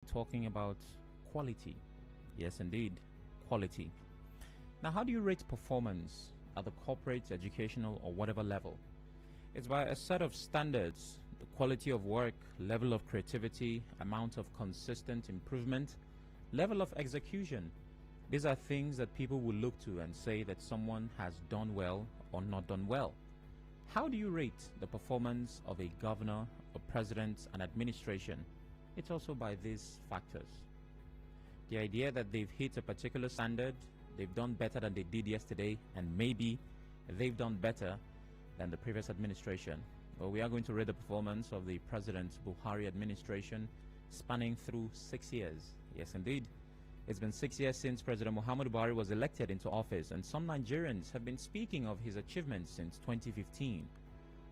talking about quality. Yes, indeed, quality. Now, how do you rate performance at the corporate, educational, or whatever level? It's by a set of standards: the quality of work, level of creativity, amount of consistent improvement, level of execution. These are things that people will look to and say that someone has done well or not done well. How do you rate the performance of a governor, a president, an administration? It's also by these factors. The idea that they've hit a particular standard, they've done better than they did yesterday, and maybe they've done better than the previous administration. Well, we are going to rate the performance of the President Buhari administration spanning through 6 years. Yes, indeed. It's been 6 years since President Muhammadu Buhari was elected into office, and some Nigerians have been speaking of his achievements since 2015.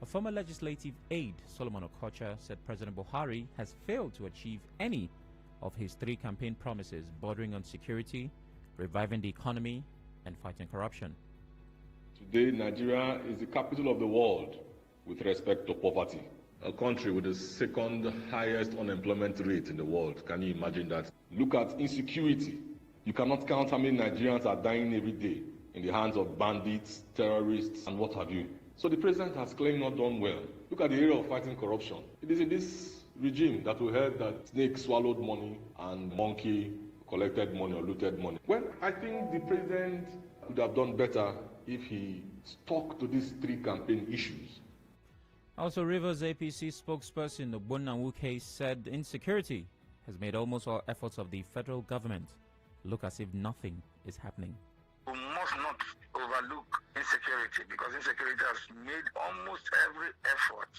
A former legislative aide, Solomon Okocha, said President Buhari has failed to achieve any of his 3 campaign promises bordering on security, reviving the economy, and fighting corruption. Today, Nigeria is the capital of the world with respect to poverty. A country with the second highest unemployment rate in the world. Can you imagine that? Look at insecurity. You cannot count how many Nigerians are dying every day in the hands of bandits, terrorists, and what have you. So the president has clearly not done well. Look at the area of fighting corruption. It is in this regime that we heard that snake swallowed money and monkey collected money or looted money. Well, I think the president would have done better if he stuck to these 3 campaign issues. Also, Rivers APC spokesperson Ogbonnawuke said insecurity has made almost all efforts of the federal government look as if nothing is happening. We must not overlook insecurity, because insecurity has made almost every effort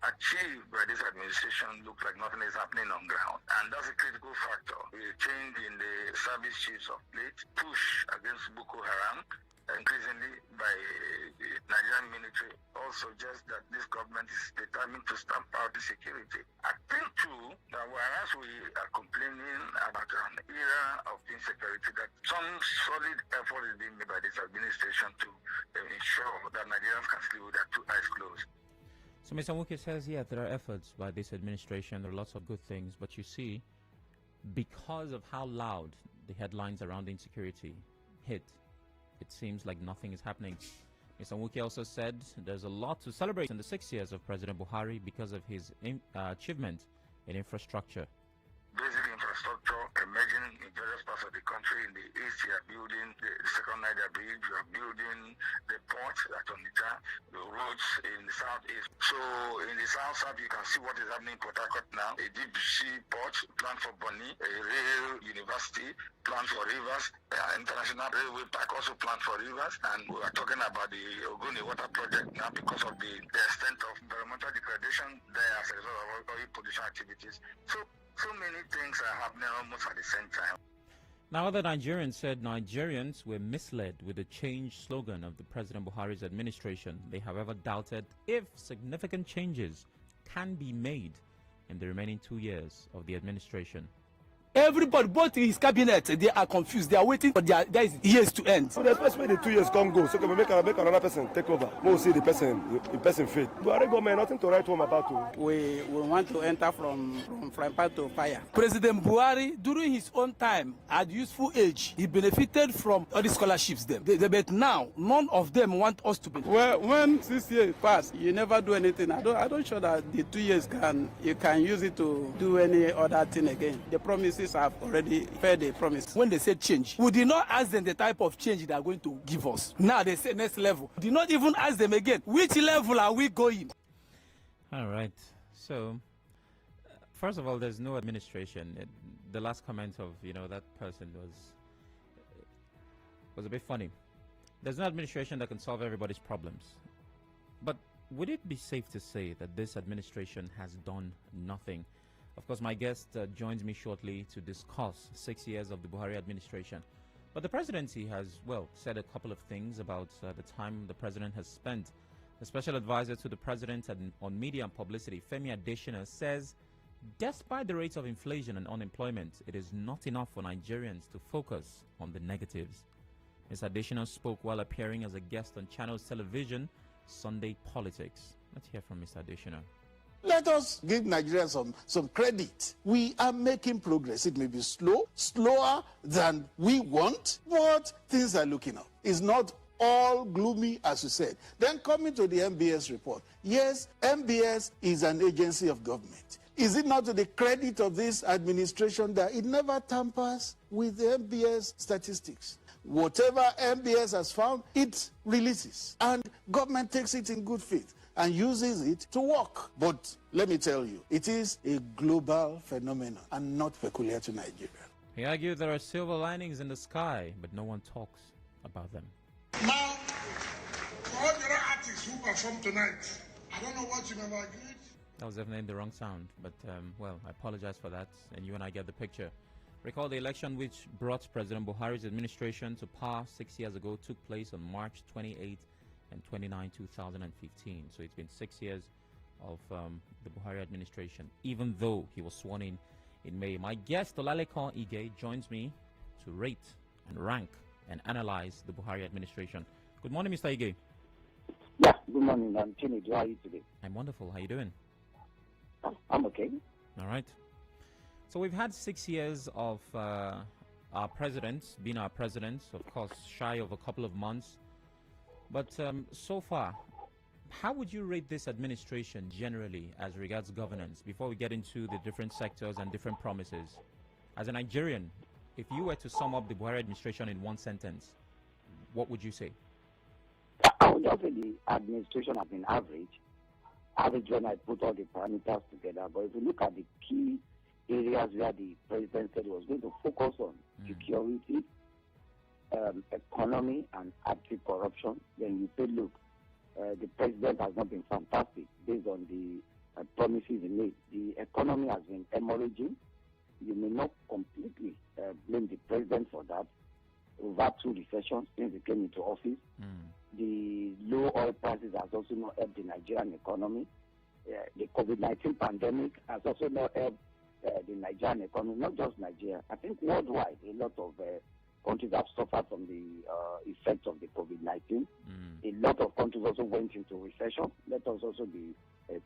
achieved by this administration look like nothing is happening on ground. And that's a critical factor. A change in the service chiefs of late, push against Boko Haram, increasingly by the Nigerian military, also just that this government is determined to stamp out insecurity. I think too that whereas we are complaining about an era of insecurity, that some solid effort is being made by this administration to ensure that Nigerians can sleep with their 2 eyes closed. So Mr. Nwuke says, yeah, there are efforts by this administration, there are lots of good things, but you see, because of how loud the headlines around insecurity hit, it seems like nothing is happening. Mr. Nwuke also said there's a lot to celebrate in the 6 years of President Buhari because of his achievement in infrastructure. Basic infrastructure emerging in various parts of the country. In the east, you are building the second Niger bridge, you are building the port at Onitsha, the roads in the southeast. So in the south, you can see what is happening in Port Harcourt now. A deep sea port planned for Bonny, a rail university planned for rivers, international railway park also planned for rivers, and we are talking about the Ogoni water project now because of the extent of environmental degradation there as a result of oil pollution activities. So many things are happening almost at the same time. Now, other Nigerians said Nigerians were misled with the change slogan of the President Buhari's administration. They, however, doubted if significant changes can be made in the remaining 2 years of the administration. Everybody, both his cabinet, they are confused. They are waiting for their years to end. So especially the 2 years can't go. So can we make another person take over? We'll see the person fit. Buhari government, nothing to write home about. We want to enter from frying pan to fire. President Buhari, during his own time, at useful age, he benefited from all the scholarships. But now, none of them want us to benefit. Well, when 6 years pass, you never do anything. I don't sure that the 2 years you can use it to do any other thing again. The promises have already failed the promise. When they said change, we did not ask them the type of change they are going to give us. Now they say next level. We did not even ask them again, which level are we going? All right. So, first of all, there's no administration. The last comment of, that person was a bit funny. There's no administration that can solve everybody's problems. But would it be safe to say that this administration has done nothing? Of course, my guest joins me shortly to discuss 6 years of the Buhari administration. But the presidency has, said a couple of things about the time the president has spent. The special advisor to the president on media and publicity, Femi Adesina, says despite the rates of inflation and unemployment, it is not enough for Nigerians to focus on the negatives. Ms. Adesina spoke while appearing as a guest on Channels Television, Sunday Politics. Let's hear from Mr. Adesina. let us give Nigerians some credit. We are making progress. It may be slower than we want, but things are looking up. It's not all gloomy, as you said. Then coming to the MBS report. Yes, MBS is an agency of government. Is it not to the credit of this administration that it never tampers with the MBS statistics? Whatever MBS has found, it releases. And government takes it in good faith and uses it to work. But let me tell you, it is a global phenomenon and not peculiar to Nigeria. He argued there are silver linings in the sky, but no one talks about them. Now, for all the other artists who performed tonight, I don't know what you have agreed. That was definitely the wrong sound, but well, I apologize for that, and you and I get the picture. Recall the election which brought President Buhari's administration to power 6 years ago took place on March 28 and 29, 2015. So it's been 6 years of the Buhari administration, even though he was sworn in May. My guest, Olalekan Ige, joins me to rate and rank and analyze the Buhari administration. Good morning, Mr. Ige. Yeah, good morning. I'm Chinedu. How are you today? I'm wonderful. How are you doing? I'm okay. All right. So we've had 6 years of our president being our president, of course, shy of a couple of months. But so far, how would you rate this administration generally as regards governance before we get into the different sectors and different promises? As a Nigerian, if you were to sum up the Buhari administration in one sentence, what would you say? I would just say the administration has been average. Average when I put all the parameters together. But if you look at the key areas where the president said he was going to focus on, security, economy, and anti-corruption, then you say, look, the president has not been fantastic based on the promises he made. The economy has been hemorrhaging. You may not completely blame the president for that. Over 2 recessions since he came into office. The low oil prices has also not helped the Nigerian economy. The COVID-19 pandemic has also not helped the Nigerian economy, not just Nigeria. I think worldwide, a lot of countries have suffered from the effects of the COVID-19. A lot of countries also went into recession. Let us also be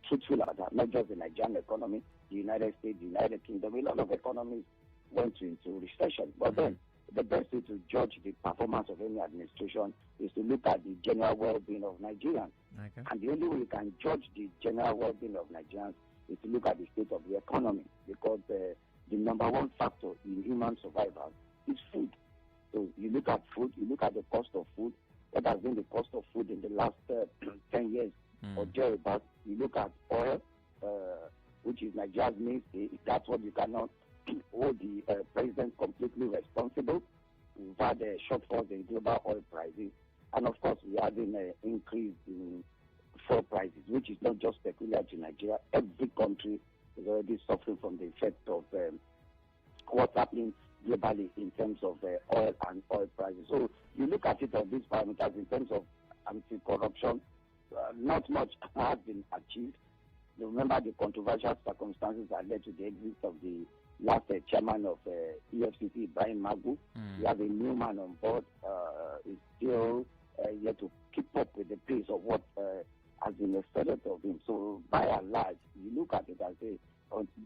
truthful about that, not just the Nigerian economy, the United States, the United Kingdom. A lot of economies went into recession. But then, the best way to judge the performance of any administration is to look at the general well-being of Nigerians. Okay. And the only way you can judge the general well-being of Nigerians is to look at the state of the economy, because the number one factor in human survival is food. So you look at food, you look at the cost of food. What has been the cost of food in the last 10 years or thereabouts? You look at oil, which is Nigeria's mainstay. That's what you cannot hold the president completely responsible. We've had shortfalls in global oil prices, and of course we had an increase in fuel prices, which is not just peculiar to Nigeria. Every country is already suffering from the effect of what's happening globally in terms of oil and oil prices. So you look at it on these parameters in terms of anti-corruption, not much has been achieved. You remember the controversial circumstances that led to the exit of the last chairman of EFCC, Brian Magu. We have a new man on board. Is still yet to keep up with the pace of what has been expected of him. So by and large, you look at it and say,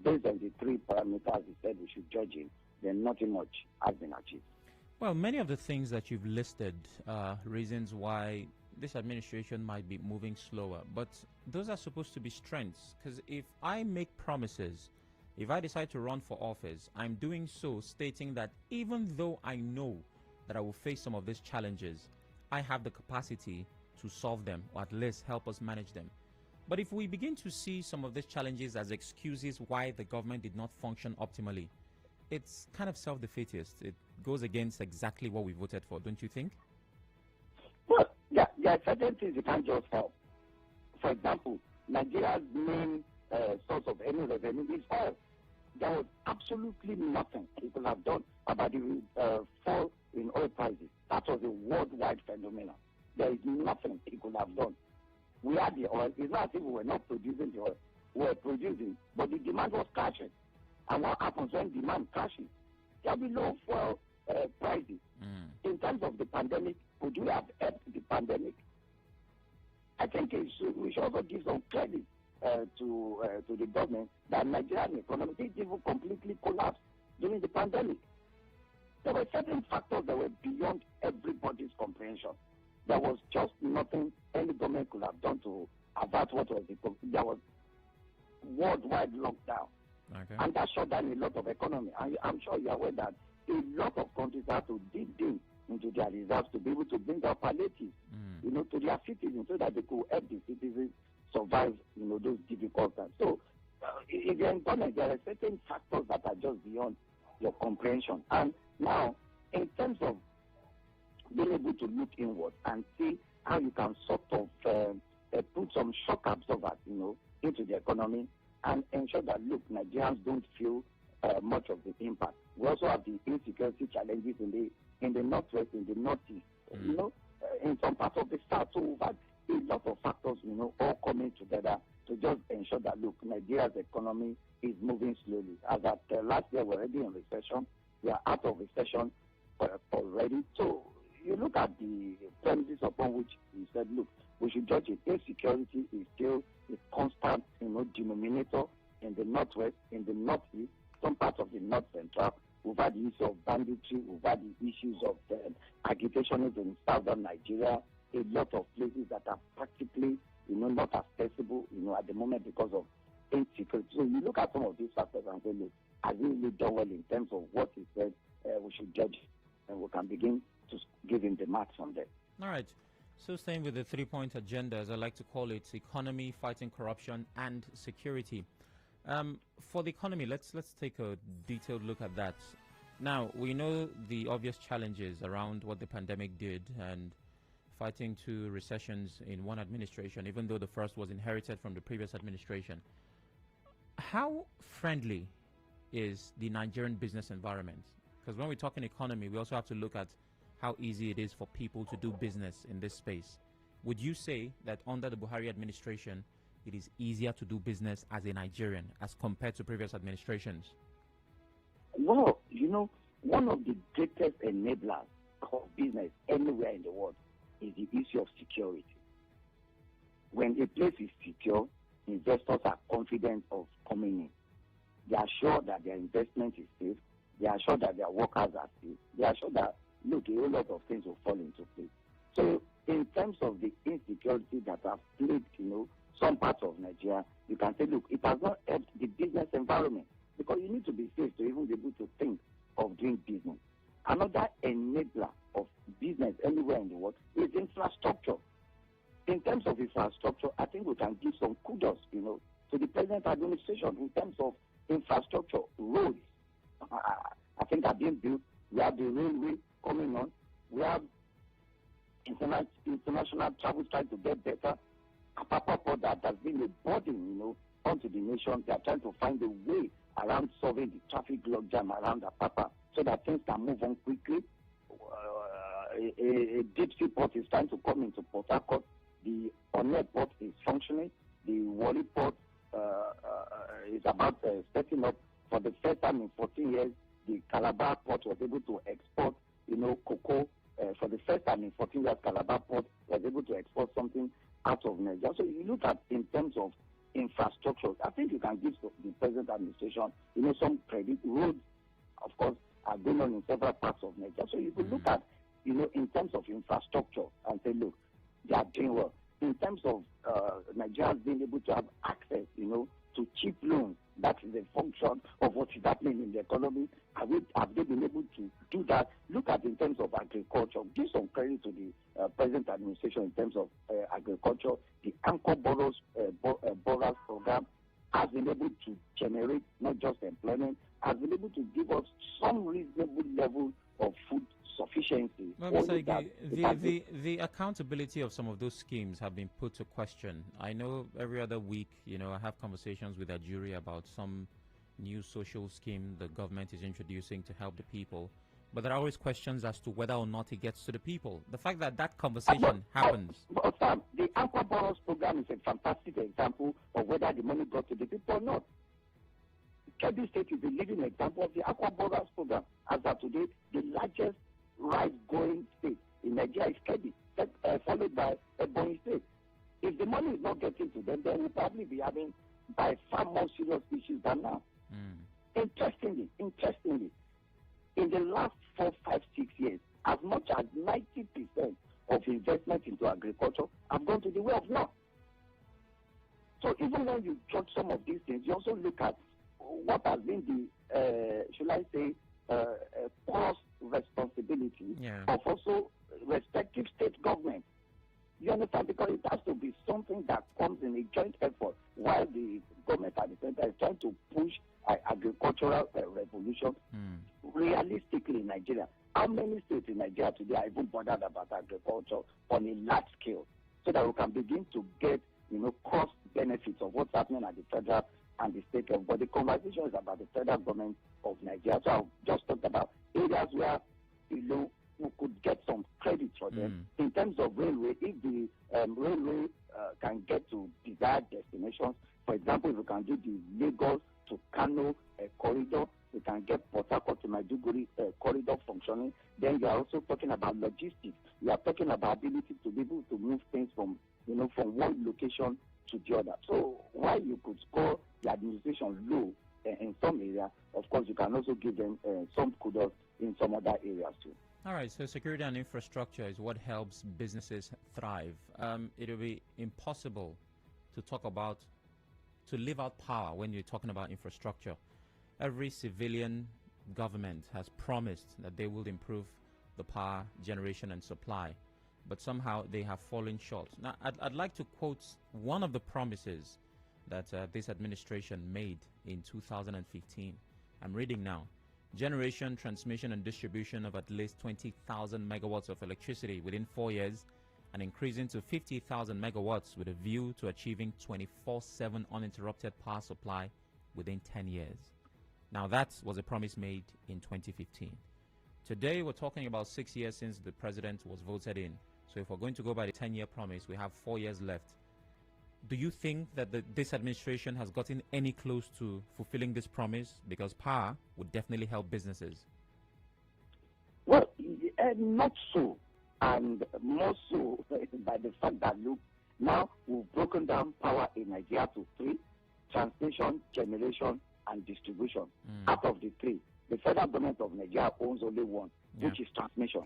based on the 3 parameters he said we should judge him, then nothing much has been achieved. Well, many of the things that you've listed are reasons why this administration might be moving slower, but those are supposed to be strengths, because if I make promises, if I decide to run for office, I'm doing so stating that even though I know that I will face some of these challenges, I have the capacity to solve them, or at least help us manage them. But if we begin to see some of these challenges as excuses why the government did not function optimally, it's kind of self-defeatist. It goes against exactly what we voted for, don't you think? Well, there are certain things you can't just help. For example, Nigeria's main source of any revenue is oil. There was absolutely nothing he could have done about the fall in oil prices. That was a worldwide phenomenon. There is nothing he could have done. We had the oil. It's not as if we were not producing the oil. We were producing, but the demand was crashing. And what happens when demand crashes? There will be low fuel prices. In terms of the pandemic, could we have helped the pandemic? I think we should also give some credit to the government that Nigerian economy did even completely collapse during the pandemic. There were certain factors that were beyond everybody's comprehension. There was just nothing any government could have done to avert what was there was worldwide lockdown. Okay. And that shut down a lot of economy. And I'm sure you're aware that a lot of countries have to dig deep into their reserves to be able to bring out palliatives, to their citizens so that they could help the citizens survive, those difficult times. So, if you're in government, there are certain factors that are just beyond your comprehension. And now, in terms of being able to look inward and see how you can sort of put some shock absorbers, into the economy and ensure that, look, Nigerians don't feel much of the impact. We also have the insecurity challenges in the northwest, in the northeast, in some parts of the south. So we've had a lot of factors, all coming together to just ensure that, look, Nigeria's economy is moving slowly. As at last year, we're already in recession. We are out of recession already. So you look at the premises upon which he said, look, we should judge it. Insecurity is still a constant, denominator in the northwest, in the northeast, some parts of the north central. We've had the issue of banditry. We've had the issues of agitation in southern Nigeria. A lot of places that are practically, not accessible, at the moment because of insecurity. So you look at some of these factors and say, look, has he really done well in terms of what he said? We should judge, and we can begin to give him the marks on that. All right. So staying with the 3-point agenda, as I like to call it, economy, fighting corruption, and security. For the economy, let's take a detailed look at that. Now, we know the obvious challenges around what the pandemic did and fighting 2 recessions in one administration, even though the first was inherited from the previous administration. How friendly is the Nigerian business environment? Because when we talk in economy, we also have to look at how easy it is for people to do business in this space. Would you say that under the Buhari administration, it is easier to do business as a Nigerian as compared to previous administrations? Well, one of the greatest enablers of business anywhere in the world is the issue of security. When a place is secure, investors are confident of coming in. They are sure that their investment is safe. They are sure that their workers are safe. They are sure that, look, a whole lot of things will fall into place. So in terms of the insecurity that have plagued, some parts of Nigeria, you can say, look, it has not helped the business environment because you need to be safe to even be able to think of doing business. Another enabler of business anywhere in the world is infrastructure. In terms of infrastructure, I think we can give some kudos, to the present administration in terms of infrastructure, roads. I think are being built. We have the railway coming on. We have international travel trying to get better. Apart from that, has been a burden, onto the nation. They are trying to find a way around solving the traffic logjam around Apapa so that things can move on quickly. A deep sea port is trying to come into Port Harcourt. The Onne port is functioning. The Warri port is about setting up. For the first time in 14 years, the Calabar port was able to export, cocoa. For the first time in 14 years, Calabar port was able to export something out of Nigeria. So you look at in terms of infrastructure, I think you can give the present administration, some credit. Roads, of course, are going on in several parts of Nigeria. So you could look at, in terms of infrastructure and say, look, they are doing well. In terms of Nigerians being able to have access, to cheap loans, that is a function of what is happening in the economy. Have they been able to do that? Look at in terms of agriculture. Give some credit to the present administration in terms of agriculture. The Anchor Borrows program has been able to generate not just employment, has been able to give us some reasonable level of food sufficiency. Well, the accountability of some of those schemes have been put to question. I know every other week, I have conversations with a jury about some new social scheme the government is introducing to help the people. But there are always questions as to whether or not it gets to the people. The fact that that conversation happens. But Sam, the Aqua Borrows program is a fantastic example of whether the money got to the people or not. Kebbi State is a living example of the Aqua Borrows program. As of today, the largest rice-growing state in Nigeria is Kebbi, followed by Ebonyi State. If the money is not getting to them, then we'll probably be having In the last 4, 5, 6 years, as much as 90% of investment into agriculture have gone to the way of north. So even when you judge some of these things, you also look at what has been the, should I say, cost responsibility of also respective state governments. You understand? Because it has to be something that comes in a joint effort while the government at the center is trying to push agricultural revolution. Realistically in Nigeria, how many states in Nigeria today are even bothered about agriculture on a large scale so that we can begin to get, cost benefits of what's happening at the federal and the state level? But the conversation is about the federal government of Nigeria. So I've just talked about areas where, we could get some credit for them. In terms of railway, if the railway can get to desired destinations, for example, if we can do the Lagos to Kano corridor, we can get Port Harcourt to Maiduguri corridor functioning, then you are also talking about logistics. You are talking about ability to be able to move things from one location to the other. So while you could score the administration low in some areas, of course, you can also give them some kudos in some other areas too. All right, so security and infrastructure is what helps businesses thrive. It will be impossible to live out power when you're talking about infrastructure. Every civilian government has promised that they will improve the power generation and supply, but somehow they have fallen short. Now, I'd like to quote one of the promises that this administration made in 2015. I'm reading now. Generation, transmission, and distribution of at least 20,000 megawatts of electricity within 4 years, and increasing to 50,000 megawatts with a view to achieving 24/7 uninterrupted power supply within 10 years. Now, that was a promise made in 2015. Today, we're talking about 6 years since the president was voted in. So if we're going to go by the 10-year promise, we have 4 years left. Do you think that this administration has gotten any close to fulfilling this promise? Because power would definitely help businesses. Well, not so. And more so by the fact that, look, now we've broken down power in Nigeria to 3: transmission, generation, and distribution. Out of the 3, the federal government of Nigeria owns only one, which is transmission.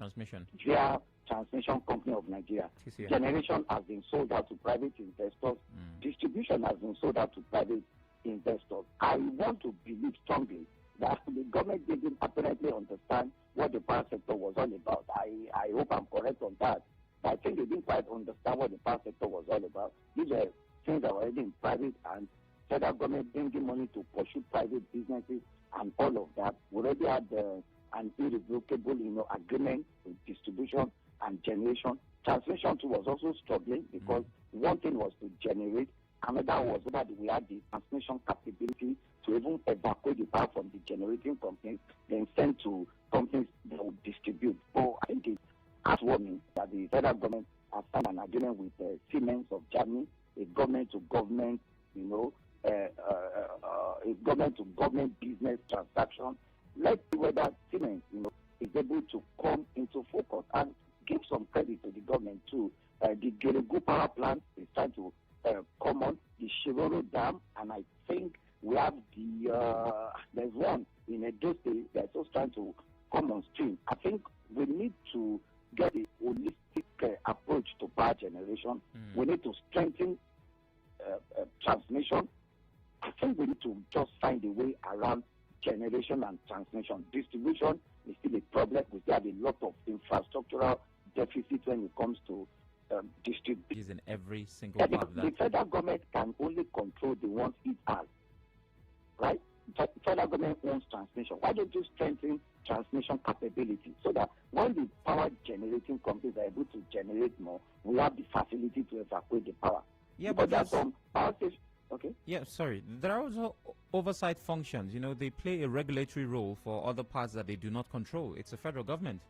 Via Transmission Company of Nigeria. TCN. Generation has been sold out to private investors. Distribution has been sold out to private investors. I want to believe strongly that the government didn't apparently understand what the power sector was all about. I hope I'm correct on that. But I think they didn't quite understand what the power sector was all about. These are things that were already in private, and federal government bringing money to pursue private businesses and all of that. We already had an irrevocable, agreement with distribution and generation. Transmission too was also struggling because one thing was to generate, another was that we had the transmission capability to even evacuate the power from the generating companies, then send to companies that would distribute. So I think it's heartwarming that the federal government has signed an agreement with Siemens of Germany, a government-to-government, a government-to-government business transaction. Let's see whether Siemens, is able to come into focus and give some credit to the government too. The Geregu power plant is trying to come on, the Shiroro Dam, and I think we have there's one in Edo State that's also trying to come on stream. I think we need to get a holistic approach to power generation. We need to strengthen transmission. I think we need to just find a way around generation and transmission. Distribution is still a problem. We still have a lot of infrastructural deficit when it comes to distribution. In every single part of that. The federal government can only control the ones it has, right? The federal government owns transmission. Why don't you strengthen transmission capability so that when the power generating companies are able to generate more, we have the facility to evacuate the power. Yeah, but there's some power stations. Okay. Yeah, sorry. There are also oversight functions. They play a regulatory role for other parts that they do not control. It's the federal government.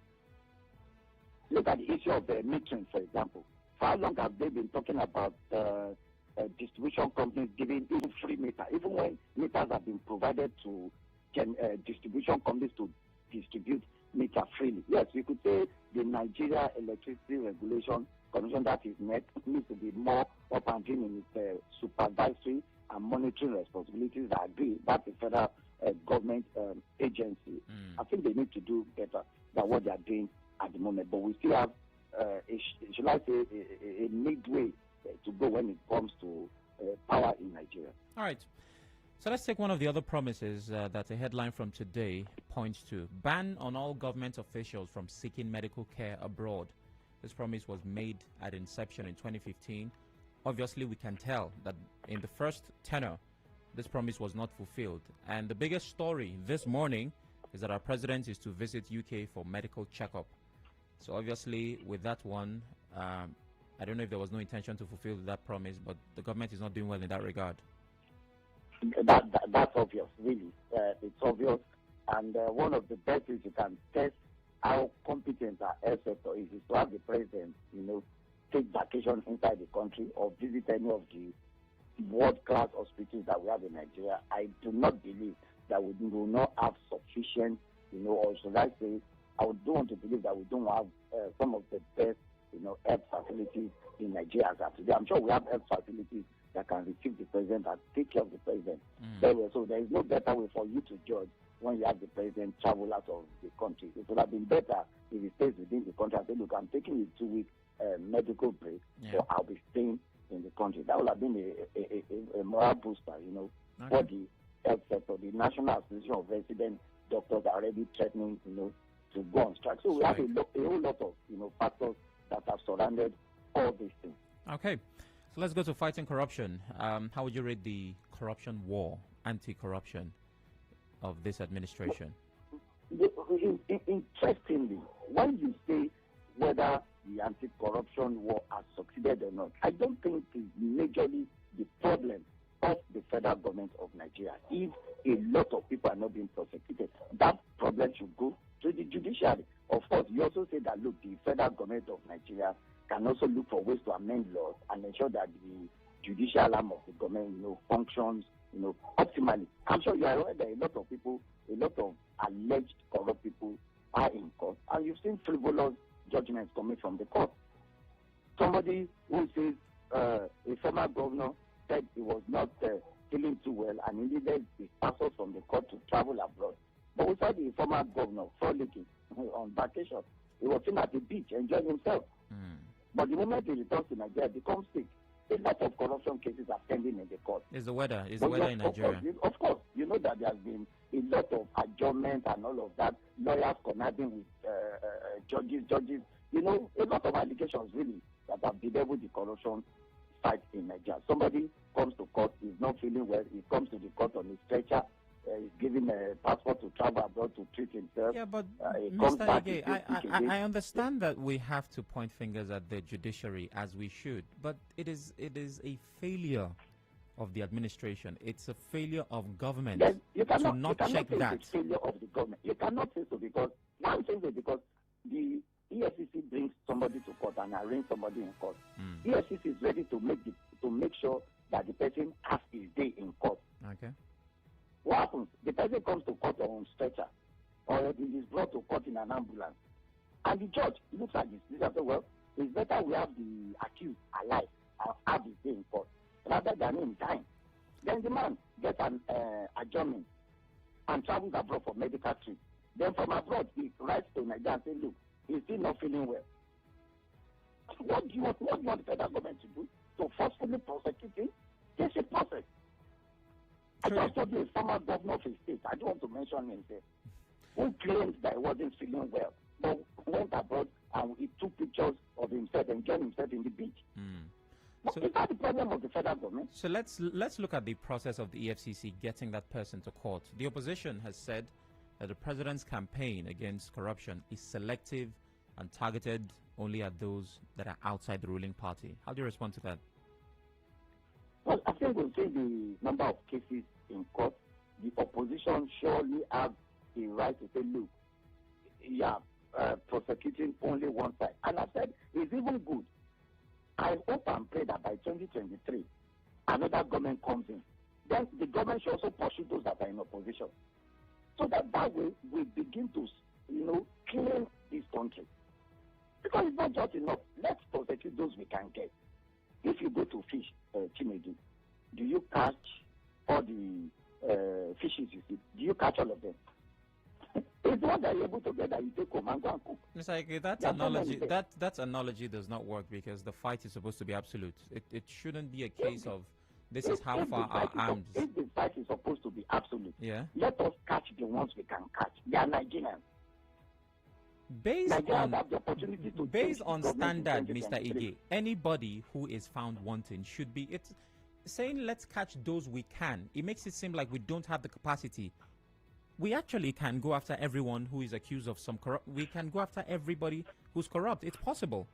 Look at the issue of metering, for example. For how long have they been talking about distribution companies giving even free meter, even when meters have been provided to distribution companies to distribute meter freely? Yes, we could say the Nigeria Electricity Regulation Commission, that is NET, needs to be more up and running in its supervisory and monitoring responsibilities. I agree. That's a federal government agency. I think they need to do better than what they are doing at the moment. But we still have, should I say, a midway to go when it comes to power in Nigeria. All right. So let's take one of the other promises that a headline from today points to. Ban on all government officials from seeking medical care abroad. This promise was made at inception in 2015. Obviously, we can tell that in the first tenor, this promise was not fulfilled. And the biggest story this morning is that our president is to visit UK for medical checkup. So obviously, with that one, I don't know if there was no intention to fulfill that promise, but the government is not doing well in that regard. That's obvious, really. It's obvious. And one of the best ways you can test how competent our health sector is to have the president, take vacation inside the country or visit any of the world-class hospitals that we have in Nigeria. I do not believe that we will not have sufficient, or should I say, I don't want to believe that we don't have some of the best, health facilities in Nigeria as of today. I'm sure we have health facilities that can receive the president and take care of the president. So there is no better way for you to judge when you have the president travel out of the country. It would have been better if he stays within the country and say, look, I'm taking a 2-week medical break, so I'll be staying in the country. That would have been a moral booster, for the health sector. The National Association of Resident Doctors are already threatening, to go on strike. So we have a whole lot of, factors that have surrounded all these things. Okay. So let's go to fighting corruption. How would you rate the corruption war, anti-corruption of this administration? Interestingly, when you say whether the anti-corruption war has succeeded or not, I don't think it's majorly the problem of the federal government of Nigeria. If a lot of people are not being prosecuted, that problem should go to the judiciary. Of course, you also say that, look, the federal government of Nigeria can also look for ways to amend laws and ensure that the judicial arm of the government, functions, optimally. I'm sure you are aware that a lot of people, a lot of alleged corrupt people are in court, and you've seen frivolous judgments coming from the court. Somebody who says a former governor said he was not feeling too well and he needed his passport from the court to travel abroad. But we saw the former governor frolicking on vacation. He was seen at the beach enjoying himself. But the moment he returns to Nigeria, he becomes sick. A lot of corruption cases are pending in the court. Is the weather in Nigeria? Of course, you know that there has been a lot of adjournment and all of that. Lawyers conniving with judges. A lot of allegations really that have bedeviled the corruption fight in Nigeria. Somebody comes to court, he's not feeling well, he comes to the court on his stretcher, he's given a passport to travel abroad to treat himself. Yeah, but Mr. Ige, I understand that we have to point fingers at the judiciary as we should, but it is a failure of the administration. It's a failure of government to not check that. It's a failure of the government. You cannot say so because why I'm saying so because the EFCC brings somebody to court and arraigns somebody in court. EFCC is ready to make sure that the person has his day in court. Okay. What happens? The person comes to court on stretcher, or he is brought to court in an ambulance, and the judge looks at this and says, "Well, it's better we have the accused alive and have his day in court rather than him dying." Then the man gets an adjournment and travels abroad for medical treatment. Then from abroad, he writes to Nigeria and says, "Look, he's still not feeling well." What do you want the federal government to do? To forcefully prosecute him? There's a process. I just told you a former governor of a state, I don't want to mention himself, who claimed that he wasn't feeling well, but went abroad and he took pictures of himself, enjoying himself in the beach. So is that the problem of the federal government? So let's look at the process of the EFCC getting that person to court. The opposition has said that the president's campaign against corruption is selective and targeted only at those that are outside the ruling party. How do you respond to that? Well, I think we'll see the number of cases in court. The opposition surely have the right to say, look, prosecuting only one side. And I said, it's even good. I hope and pray that by 2023, another government comes in. Then the government should also pursue those that are in opposition. So that way we begin to, clean this country. Because it's not just enough. Let's prosecute those we can get. If you go to fish, Chinedu, do you catch all the fishes you see? Do you catch all of them? It's not table together, you take home and go and cook. Mr. Ike, that There are so analogy many there. that analogy does not work because the fight is supposed to be absolute. It shouldn't be a case of this is how far our arms. If the fight is supposed to be absolute, Yeah. let us catch the ones we can catch. They are Nigerians. Based Nigerians have the opportunity to based change on the government in standard, Mr. 2023. Ige, anybody who is found wanting should be. It's saying let's catch those we can. It makes it seem like we don't have the capacity. We actually can go after everyone who is accused of some corrupt. We can go after everybody who's corrupt. It's possible.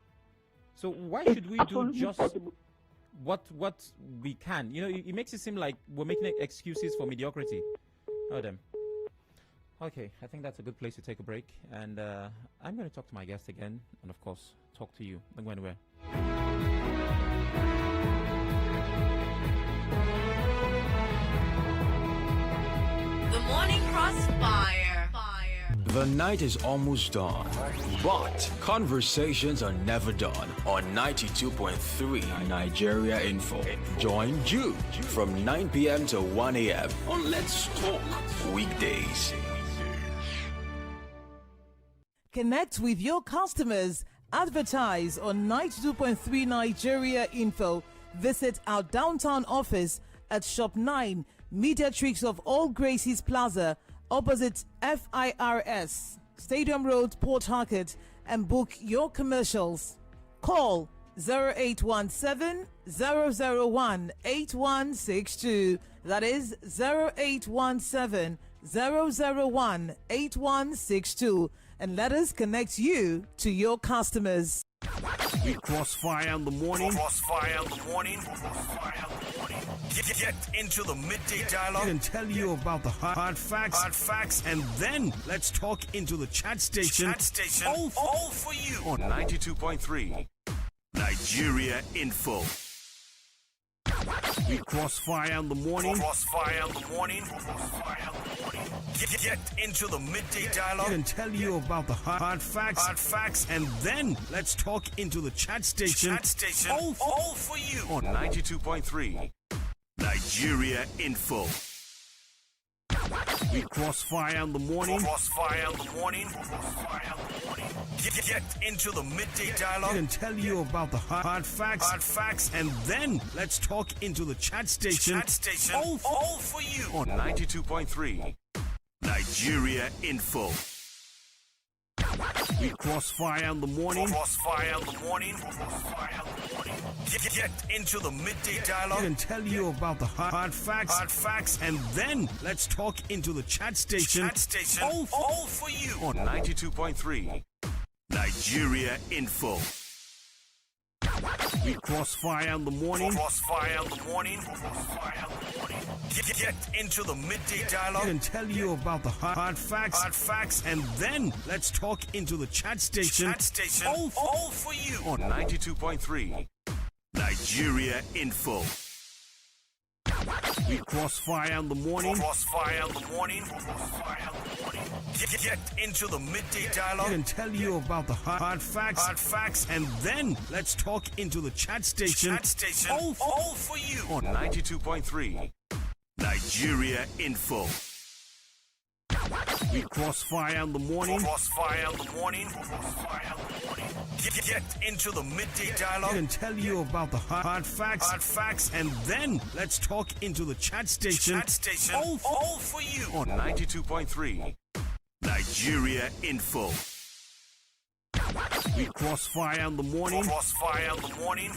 So why It's should we do absolutely just possible. what we can? You know, it makes it seem like we're making excuses for mediocrity. Oh, damn. Okay, I think that's a good place to take a break. And I'm going to talk to my guest again. And, of course, talk to you. Don't go anywhere. The Morning Crossfire. The night is almost done, but conversations are never done on 92.3 Nigeria Info. Join Jude from 9 p.m. to 1 a.m. on Let's Talk weekdays. Connect with your customers. Advertise on 92.3 Nigeria Info. Visit our downtown office at Shop 9, Mediatrix of All Gracies Plaza, opposite FIRS, Stadium Road, Port Harcourt, and book your commercials. Call 0817 001 8162. That is 0817 001 8162. And let us connect you to your customers. We crossfire in the morning. Crossfire in the morning. Get into the midday dialogue and tell you about the hard facts, and then let's talk into the chat station. All for you on 92.3 Nigeria Info. We crossfire in the morning. Crossfire in the morning. Get into the midday dialogue and tell you about the hard facts, and then let's talk into the chat station. All for you on 92.3 Nigeria Info. We crossfire in the morning. Crossfire in the morning. Get into the midday dialogue and tell you about the hard facts, and then let's talk into the chat station. All for you on 92.3 Nigeria Info. We crossfire in the morning. Crossfire in the morning. Get into the midday dialogue and tell you about the hard facts, and then let's talk into the chat station. All for you on 92.3 Nigeria Info. We crossfire in the morning. Crossfire in the morning. Get into the midday dialogue and tell you about the hard facts, and then let's talk into the chat station. All for you on 92.3 Nigeria Info. We crossfire in the morning. Crossfire in the morning. Get into the midday dialogue and tell you about the hard facts, and then let's talk into the chat station. All for you on 92.3 Nigeria Info. We crossfire in the morning. Crossfire in the morning. Get into the midday dialogue and tell you about the hard facts, and then let's talk into the chat station. All for you on 92.3 Nigeria Info. We crossfire in the morning. Crossfire in the morning.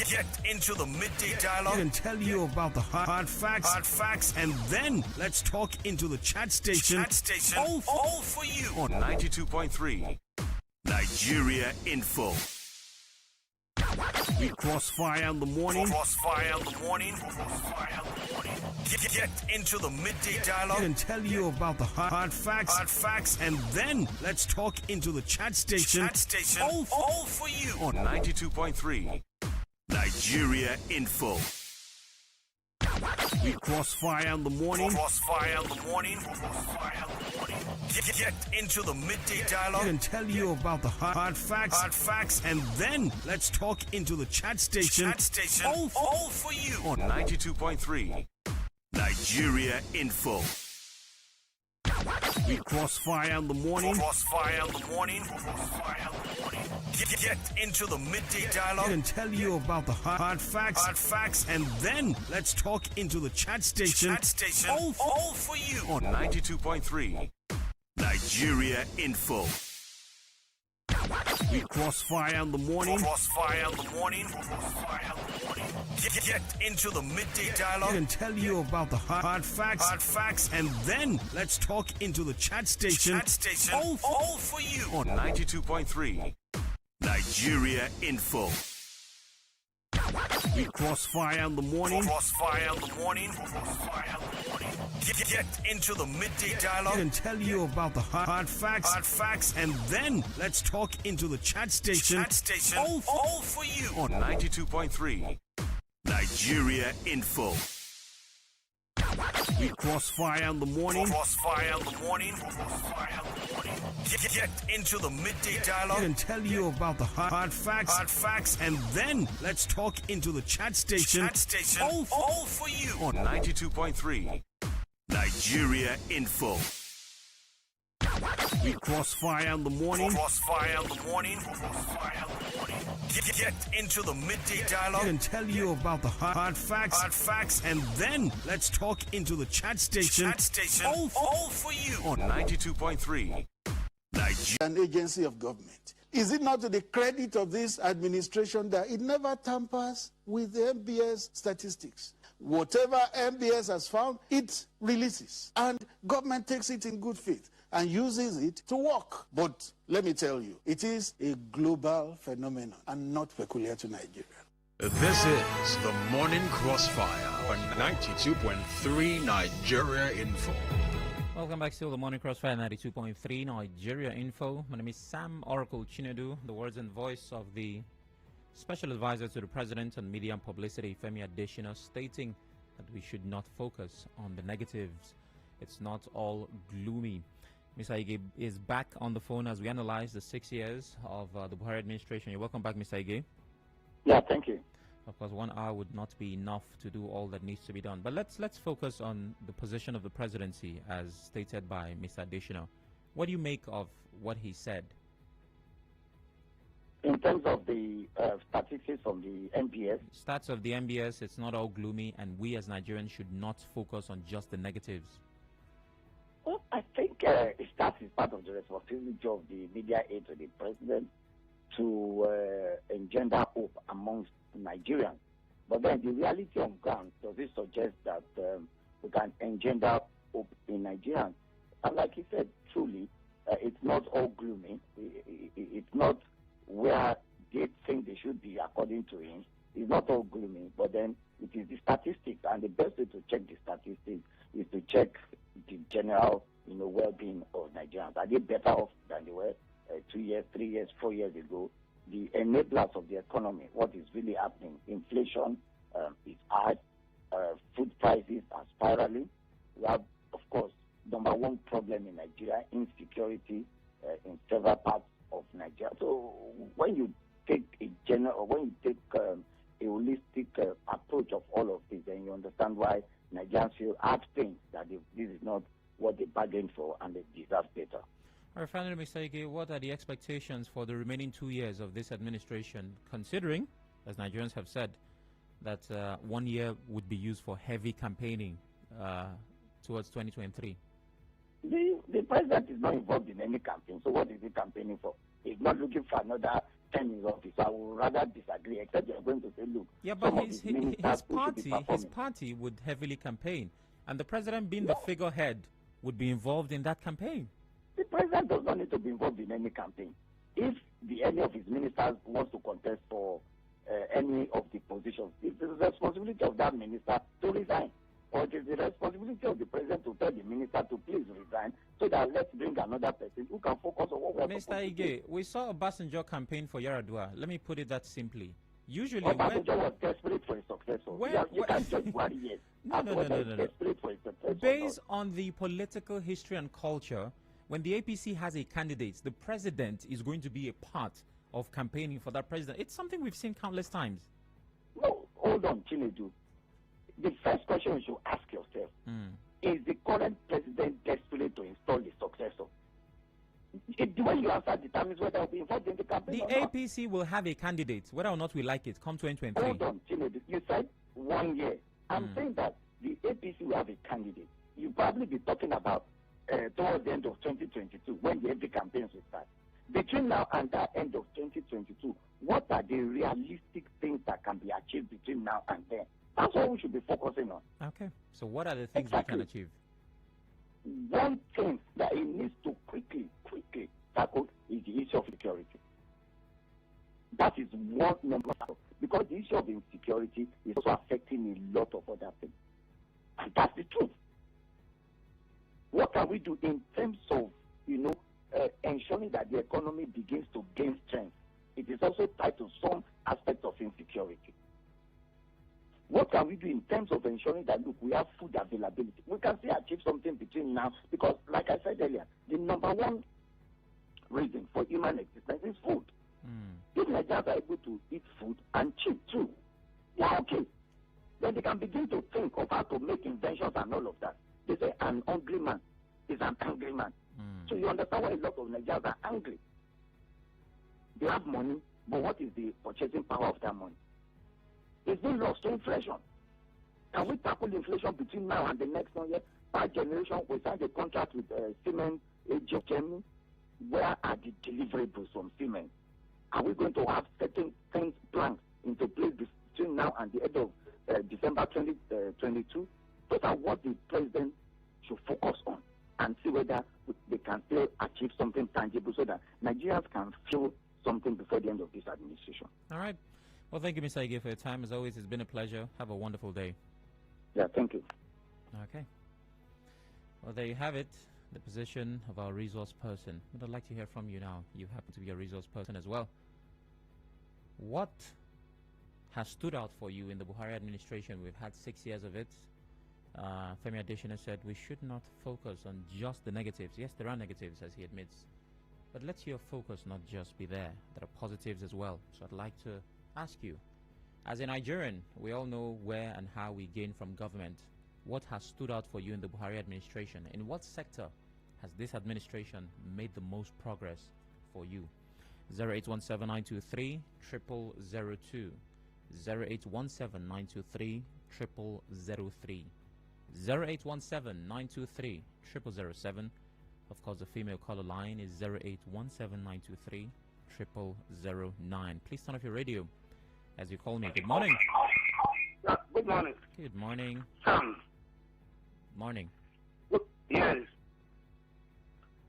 Get into the midday dialogue and tell you about the hard facts, and then let's talk into the chat station. All for you on 92.3 Nigeria Info. We crossfire in the morning. Crossfire in the morning. Get into the midday dialogue and tell you about the hard facts, and then let's talk into the chat station. All for you on 92.3 Nigeria Info. We crossfire in the morning. Crossfire in the morning. Get into the midday dialogue and tell you about the hard facts, and then let's talk into the chat station. All for you on 92.3 Nigeria Info. We crossfire in the morning. Crossfire in the morning. Get into the midday dialogue and tell you about the hard facts, and then let's talk into the chat station. All for you on 92.3 Nigeria Info. We crossfire in the morning. Crossfire in the morning. Get into the midday dialogue and tell you about the hard facts, and then let's talk into the chat station. All for you on 92.3 Nigeria Info. We crossfire in the morning. Crossfire in the morning. Get into the midday dialogue and tell you about the hard facts, and then let's talk into the chat station. All for you on 92.3 Nigeria Info. We crossfire in the morning. Crossfire in the morning. Get into the midday dialogue and tell you about the hard facts, and then let's talk into the chat station. All for you on 92.3 Nigeria Info. We crossfire in the morning. Crossfire in the morning. Get into the midday dialogue and tell you about the hard facts, and then let's talk into the chat station. All for you on 92.3 Nigeria. An agency of government. Is it not to the credit of this administration that it never tampers with the MBS statistics? Whatever MBS has found, it releases. And government takes it in good faith and uses it to work. But let me tell you, it is a global phenomenon and not peculiar to Nigeria. This is the Morning Crossfire on 92.3 Nigeria Info. Welcome back to the Morning Crossfire 92.3 Nigeria Info. My name is Sam Oracle Chinedu, the words and voice of the Special Advisor to the President on Media and Publicity, Femi Adesina, stating that we should not focus on the negatives. It's not all gloomy. Mr. Ige is back on the phone as we analyze the 6 years of the Buhari administration. You're welcome back, Mr. Ige. Yeah, thank you. Of course, 1 hour would not be enough to do all that needs to be done. But let's focus on the position of the presidency as stated by Mr. Adesina. What do you make of what he said? In terms of the statistics from the NBS? Stats of the NBS, it's not all gloomy, and we as Nigerians should not focus on just the negatives. Well, I think stats is part of the responsibility of the media aid to the president to engender hope amongst Nigerians. But then the reality on ground, does it suggest that we can engender hope in Nigerians? And like he said, truly, it's not all gloomy. It's not where they think they should be according to him. It's not all gloomy, but then it is the statistics, and the best way to check the statistics is to check the general, well-being of Nigerians. Are they better off than they were 2 years, 3 years, 4 years ago? The enablers of the economy, what is really happening? Inflation is high, food prices are spiraling. We have, of course, number one problem in Nigeria, insecurity in several parts of Nigeria. So when you take a holistic approach of all of this, then you understand why Nigerians feel abstained that this is not what they bargained for and they deserve better. All right, finally, Mr. Ige, what are the expectations for the remaining 2 years of this administration, considering, as Nigerians have said, that 1 year would be used for heavy campaigning towards 2023? The president is not involved in any campaign, so what is he campaigning for? He's not looking for another 10 years office. I would rather disagree, except you're going to say, look, yeah, but his party would heavily campaign, and the president being the figurehead would be involved in that campaign. The president does not need to be involved in any campaign. If any of his ministers wants to contest for any of the positions, it is the responsibility of that minister to resign. Or it is the responsibility of the president to tell the minister to please resign, so that let's bring another person who can focus on what we are Mr. supposed to do. Ige, we saw Obasanjo campaign for Yaradua. Let me put it that simply. Usually, Obasanjo was desperate for a successor. You can't judge 1 year. No. Based on the political history and culture, when the APC has a candidate, the president is going to be a part of campaigning for that president. It's something we've seen countless times. No, hold on, Chinedu. The first question you should ask yourself, Is the current president desperate to install the successor? The way you answer determines whether will be involved in the campaign. The APC will have a candidate, whether or not we like it, come 2023. Hold on, Chinedu. You said 1 year. I'm saying that the APC will have a candidate. You'll probably be talking about towards the end of 2022, when the every campaigns will start. Between now and the end of 2022, what are the realistic things that can be achieved between now and then? That's what we should be focusing on. Okay. So what are the things we can achieve? One thing that it needs to quickly tackle is the issue of security. That is one number one, because the issue of insecurity is also affecting a lot of other things. And that's the truth. What can we do in terms of, ensuring that the economy begins to gain strength? It is also tied to some aspects of insecurity. What can we do in terms of ensuring that, look, we have food availability? We can still achieve something between now, because, like I said earlier, the number one reason for human existence is food. If Nigerians are able to eat food and cheap too, yeah, okay. Then they can begin to think of how to make inventions and all of that. They say an hungry man is an angry man. So you understand why a lot of Nigerians are angry. They have money, but what is the purchasing power of that money? It's been lost to inflation. Can we tackle inflation between now and the next 1 year? Per generation, we signed a contract with Siemens AG of Germany. Where are the deliverables from Siemens? Are we going to have certain things planned into place between now and the end of December 2022? Those are what the president should focus on and see whether they can still achieve something tangible so that Nigerians can feel something before the end of this administration. All right. Well, thank you, Mr. Ige, for your time. As always, it's been a pleasure. Have a wonderful day. Yeah, thank you. Okay. Well, there you have it, the position of our resource person. But I'd like to hear from you now. You happen to be a resource person as well. What has stood out for you in the Buhari administration? We've had 6 years of it. Femi Adesina said we should not focus on just the negatives. Yes, there are negatives, as he admits. But let your focus not just be there. There are positives as well. So I'd like to ask you, as a Nigerian, we all know where and how we gain from government. What has stood out for you in the Buhari administration? In what sector has this administration made the most progress for you? 0817923 0002, 0817923 0003, 0817923 0007. Of course, the female caller line is 0817923 0009. Please turn off your radio as you call me. Good morning. Good morning. Good morning. Morning. Yes.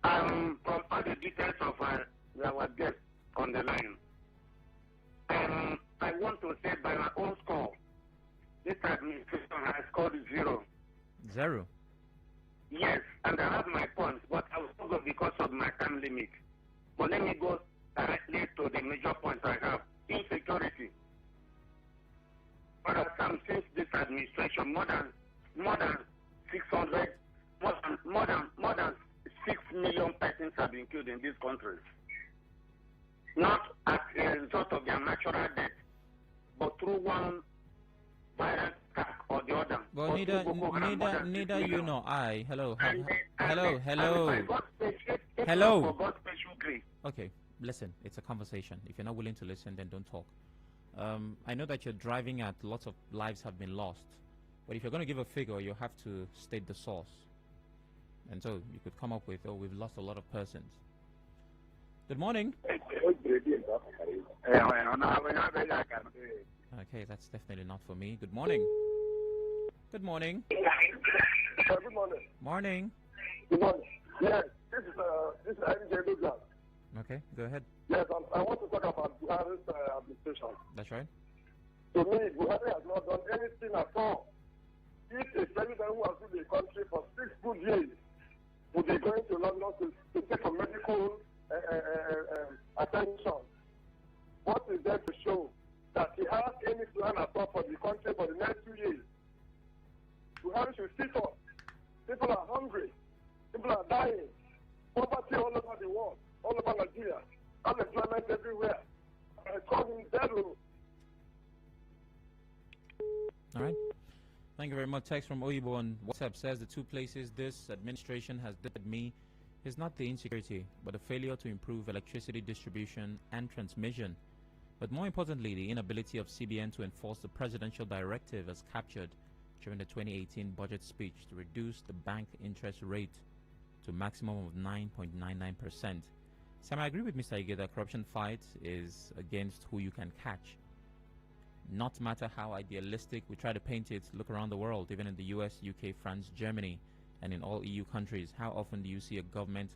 From all the details of our guest on the line, I want to say by my own score, this administration has scored 0. 0? Yes, and I have my points, but I will not go because of my time limit. But let me go directly to the major points I have. Insecurity. For since this administration, more than 600, more than 6 million persons have been killed in this country. Not as a result of their natural death, but through one violent attack or the other. Well, neither you nor I. Hello. Okay, listen, it's a conversation. If you're not willing to listen, then don't talk. I know that you're driving at lots of lives have been lost. But if you're going to give a figure, you have to state the source. And so you could come up with, oh, we've lost a lot of persons. Good morning. Okay, that's definitely not for me. Good morning. Good morning. Good morning. Morning. Good morning. Yes, this is MJ. Okay, go ahead. Yes, I want to talk about Buhari's administration. That's right. To me, Buhari has not done anything at all. If a president who has ruled the country for 6 good years would be going to London to take a medical attention, what is there to show that he has any plan at all for the country for the next 2 years? Buhari should sit up. People are hungry. People are dying. Poverty all over the world, all over Nigeria. Unemployment everywhere. Economy zero. All right. Thank you very much. Text from Oyibo on WhatsApp says the two places this administration has dipped me is not the insecurity, but the failure to improve electricity distribution and transmission. But more importantly, the inability of CBN to enforce the presidential directive as captured during the 2018 budget speech to reduce the bank interest rate to a maximum of 9.99%. Sam, I agree with Mr. Ige that corruption fight is against who you can catch. Not matter how idealistic we try to paint it, look around the world, even in the US, UK, France, Germany, and in all EU countries. How often do you see a government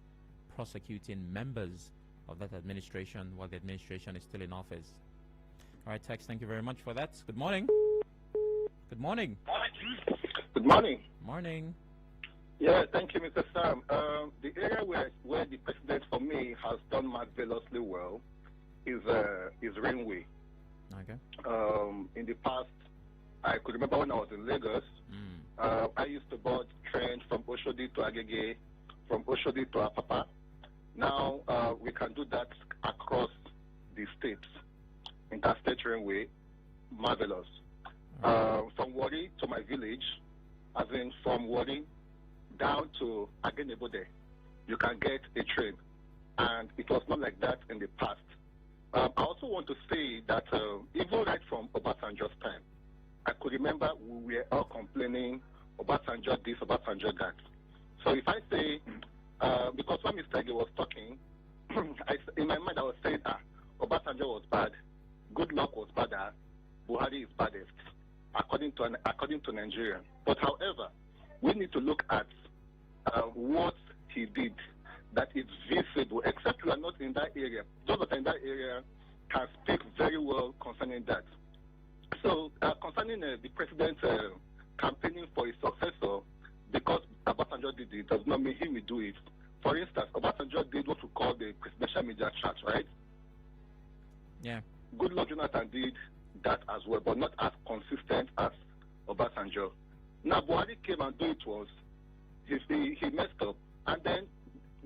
prosecuting members of that administration while the administration is still in office? All right, Tex, thank you very much for that. Good morning. Good morning. Good morning. Morning. Yeah, thank you, Mr. Sam. The area where the president, for me, has done marvelously well is railway. Okay. In the past, I could remember when I was in Lagos, I used to board trains from Oshodi to Agege, from Oshodi to Apapa. Now we can do that across the states. Interstate railway, marvelous. From Wari to my village, as in from Wari down to Agenebode, you can get a train. And it was not like that in the past. I also want to say that even right from Obasanjo's time, I could remember we were all complaining Obasanjo this, Obasanjo that. So if I say, because when Mr. Ige was talking, in my mind I was saying, Obasanjo was bad, good luck was badder, Buhari is baddest, according to Nigeria. But however, we need to look at what he did that is visible, except we are not in that area. Those that are in that area can speak very well concerning that. So concerning the president campaigning for his successor, because Obasanjo did it, does not mean he will do it. For instance, Obasanjo did what we call the presidential media chat, right? Yeah. Goodluck Jonathan did that as well, but not as consistent as Obasanjo. Now, Buhari came and do it was, he messed up, and then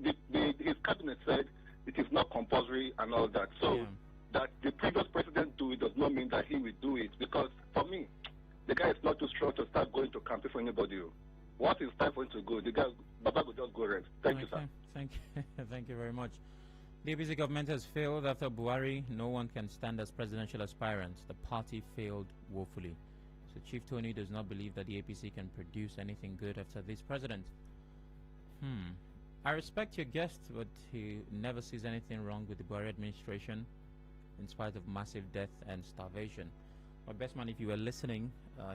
his cabinet said it is not compulsory and all that. So that the previous president do it does not mean that he will do it, because for me, the guy is not too strong to start going to campaign for anybody. Once it's time for him to go, the guy, Baba will just go rest. Thank you, sir. Thank you. Thank you very much. The APC government has failed after Buhari. No one can stand as presidential aspirants. The party failed woefully. So Chief Tony does not believe that the APC can produce anything good after this president. I respect your guest, but he never sees anything wrong with the Buhari administration in spite of massive death and starvation. But best man, if you were listening,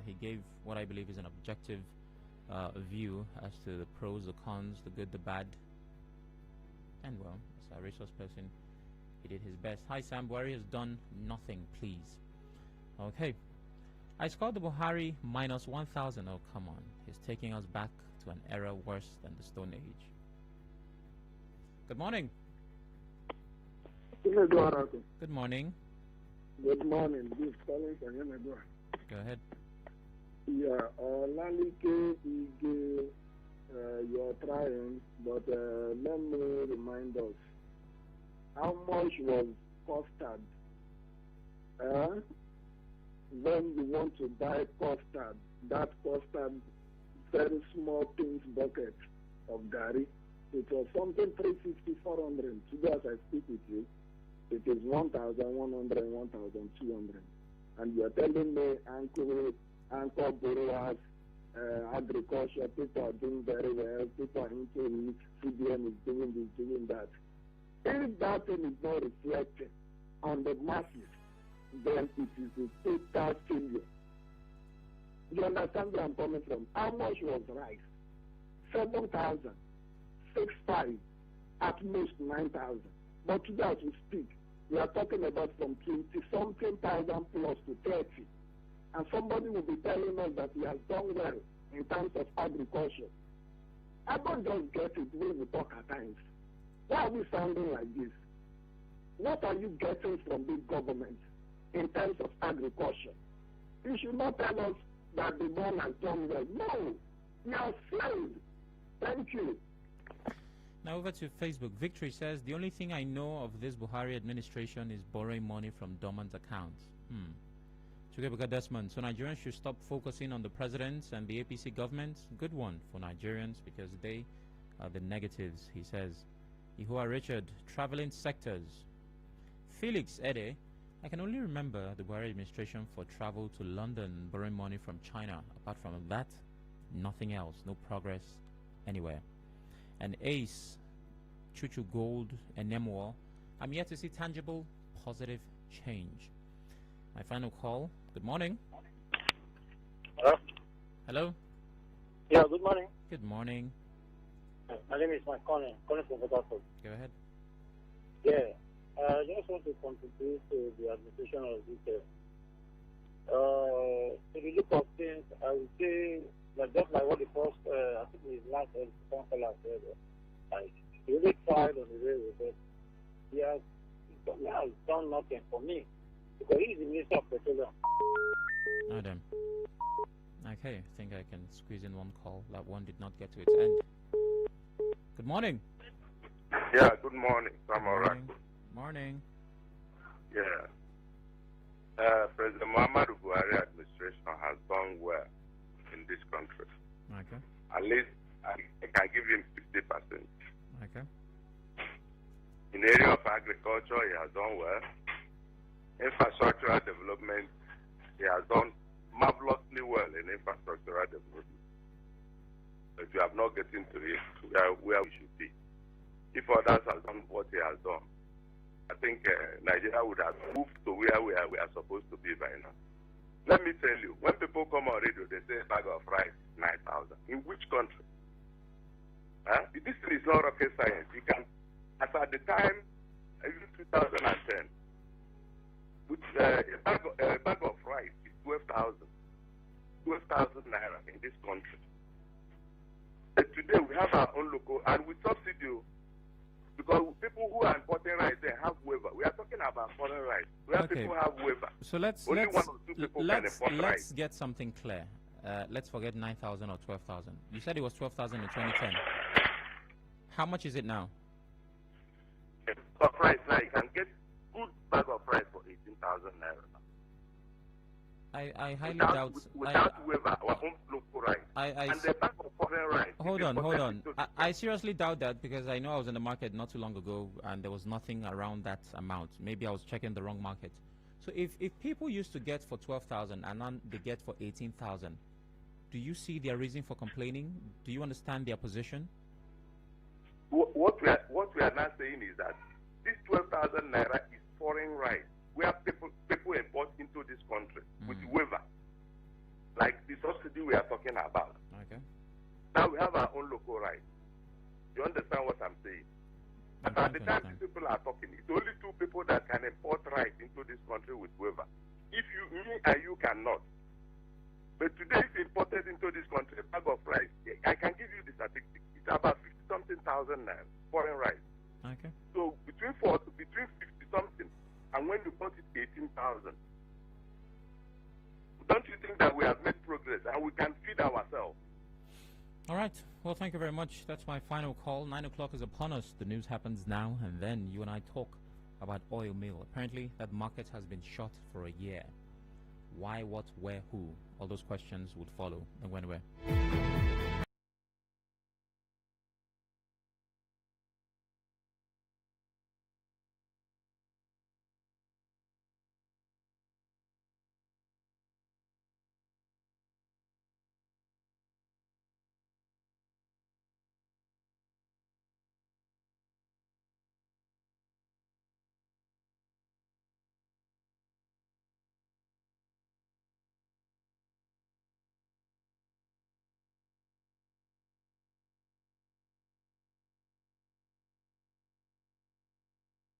he gave what I believe is an objective view as to the pros, the cons, the good, the bad. And well, as a resource person, he did his best. Hi Sam, Buhari has done nothing, please. Okay. I scored the Buhari minus 1,000. Oh, come on. He's taking us back to an era worse than the Stone Age. Good morning. Good morning. Good morning. This is calling from Yemegoa. Go ahead. Yeah, Lalike Ige, you're trying, but let me remind us how much was custard. When you want to buy custard, that custard, very small pink bucket of gari, it was something 350, 400. Today, as I speak with you, it is 1,100, 1,200. And you are telling me anchor borrowers, agriculture, people are doing very well, people are into it, CBN is doing this, doing that. If that thing is not reflected on the masses, then it is a total failure. You understand where I'm coming from? How much was rice? 7,000, 6,500, at most 9,000. But today as we speak, we are talking about from 20-something thousand plus to 30. And somebody will be telling us that he has done well in terms of agriculture. I don't just get it when we talk at times. Why are we sounding like this? What are you getting from this government in terms of agriculture? You should not tell us that the man has done well. No, we are failed. Thank you. Now over to Facebook. Victory says, the only thing I know of this Buhari administration is borrowing money from dormant accounts. Chukwuebuka Desmond. So Nigerians should stop focusing on the president and the APC government. Good one for Nigerians because they are the negatives, he says. Ihua Richard, traveling sectors. Felix Ede, I can only remember the Buhari administration for travel to London, borrowing money from China. Apart from that, nothing else. No progress anywhere. And Ace, Chuchu Gold, and Nemo, I'm yet to see tangible, positive change. My final call. Good morning. Hello? Hello? Yeah, good morning. Good morning. My name is Mike calling from Waterford. Go ahead. Yeah, I just want to contribute to the administration of this. To the look of things, I would say that just like what the first, I think his last phone caller said, like, he really tried on the railway, but he has done nothing for me because he's the Minister of Petroleum. Adam. Okay, I think I can squeeze in one call. That one did not get to its end. Good morning. Yeah, good morning. I'm Oracle. Morning. Yeah. President Muhammadu Buhari administration has done well in this country. Okay. At least I can give him 50%. Okay. In the area of agriculture, he has done well. Infrastructural development, he has done marvelously well in infrastructural development. But we have not gotten to it where we should be. If others have done what he has done, I think Nigeria would have moved to where we are supposed to be by now. Let me tell you, when people come on radio, they say a bag of rice is 9,000. In which country? This is not rocket science. You can, as at the time, in 2010, with a bag of rice is 12,000 naira in this country. But today we have our own local, and we subsidy because people who are importing rice, they have waiver. We are talking about foreign rice. Where people have waiver. So let's get something clear. Let's forget 9,000 or 12,000. You said it was 12,000 in 2010. How much is it now? Of rice now, you can get good bag of rice for 18,000 naira. I highly doubt. Without waiver, our own local rice. And the bag of foreign rice. Hold on. I seriously doubt that because I know I was in the market not too long ago and there was nothing around that amount. Maybe I was checking the wrong market. So if people used to get for 12,000 and now they get for 18,000, do you see their reason for complaining? Do you understand their position? What we are now saying is that this 12,000 naira is foreign rice. Where people import into this country with waiver, like the subsidy we are talking about. Okay. Now we have our own local rice. You understand what I'm saying? But at the time these people are talking, it's only two people that can import rice into this country with waiver. If me and you cannot. But today, if imported into this country a bag of rice, I can give you the statistic. It's about 50-something thousand naira foreign rice. Okay. So between 50-something. And when you bought it 18,000, don't you think that we have made progress and we can feed ourselves? All right. Well, thank you very much. That's my final call. 9 o'clock is upon us. The news happens now, and then you and I talk about oil mill. Apparently, that market has been shut for a year. Why, what, where, who? All those questions would follow. And when, where?